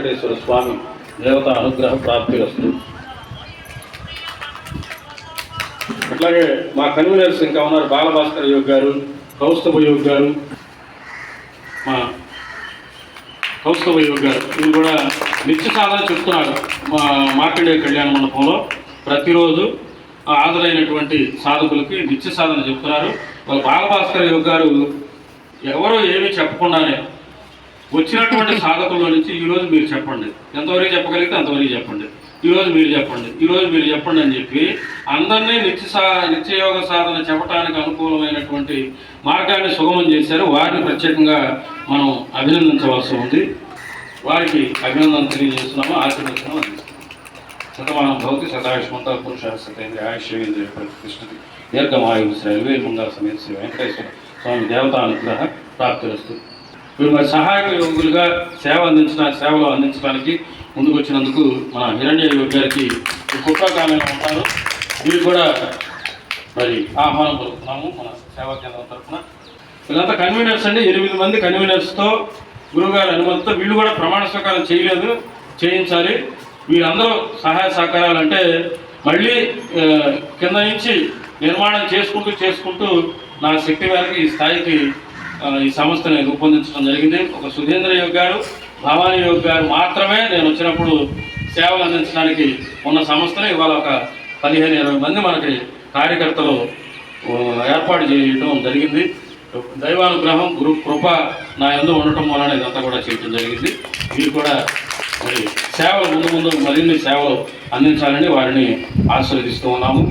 వెంకటేశ్వర స్వామి దేవత అనుగ్రహ ప్రాప్తిరస్తు. అట్లాగే మా కన్వీనర్స్ ఇంకా ఉన్నారు, బాలభాస్కర్ యోగ్ గారు, కౌస్తభ యోగ్ గారు, మా కౌస్తభ యోగ్ గారు వీళ్ళు కూడా నిత్య సాధన చెప్తున్నారు. మా మార్కండేయ కళ్యాణ మండపంలో ప్రతిరోజు హాజరైనటువంటి సాధకులకి నిత్య సాధన చెప్తున్నారు. వాళ్ళ బాలభాస్కర్ యోగ్ గారు ఎవరో ఏమీ చెప్పకుండానే వచ్చినటువంటి సాధకుల్లో నుంచి ఈరోజు మీరు చెప్పండి, ఎంతవరకు చెప్పగలిగితే అంతవరకు చెప్పండి, ఈరోజు మీరు చెప్పండి, ఈరోజు మీరు చెప్పండి అని చెప్పి అందరినీ నిత్యయోగ సాధన చెప్పడానికి అనుకూలమైనటువంటి మార్గాన్ని సుగమం చేశారు. వారిని ప్రత్యేకంగా మనం అభినందించవలసి ఉంది. వారికి అభినందన తెలియజేస్తున్నాము, ఆశీర్వచనం అందిస్తున్నాము. శతమానం భవతి శతాయుష్మంత పురుషాశ్వతేంద్ర ఆయుష్యేంద్రియ ప్రతిష్ఠితి దీర్ఘమాయు శ్రీ మంగళ సమేత శ్రీ వెంకటేశ్వర స్వామి దేవతా అనుగ్రహ ప్రాప్తిరస్తు. వీరు మరి సహాయక యోగులుగా సేవలు అందించడానికి ముందుకు వచ్చినందుకు మన హిరణ్య యోగి గారికి కృతజ్ఞతలు ఉంటారు. వీరు కూడా మరి ఆహ్వానం పలుకుతున్నాము మన సేవా కేంద్రం తరఫున. వీళ్ళంతా కన్వీనర్స్ అండి, 8 మంది కన్వీనర్స్తో గురువుగారి అనుమతితో. వీళ్ళు కూడా ప్రమాణ స్వీకారం చేయలేదు, చేయించాలి. వీరందరూ సహాయ సహకారాలు అంటే మళ్ళీ కింద నుంచి నిర్మాణం చేసుకుంటూ నా శక్తి మేరకు ఈ స్థాయికి ఈ సంస్థని రూపొందించడం జరిగింది. ఒక సుధీంద్ర యోగ్ గారు, భవానీ యోగ్ గారు మాత్రమే నేను వచ్చినప్పుడు సేవలు అందించడానికి ఉన్న సంస్థని ఇవాళ ఒక 15-20 మంది మనకి కార్యకర్తలు ఏర్పాటు చేయడం జరిగింది. దైవానుగ్రహం, గురు కృప నా యందు ఉండటం వలన ఇదంతా కూడా చేయడం జరిగింది. వీరు కూడా మరి సేవలు ముందు మరిన్ని సేవలు అందించాలని వారిని ఆశీర్వదిస్తూ ఉన్నాము.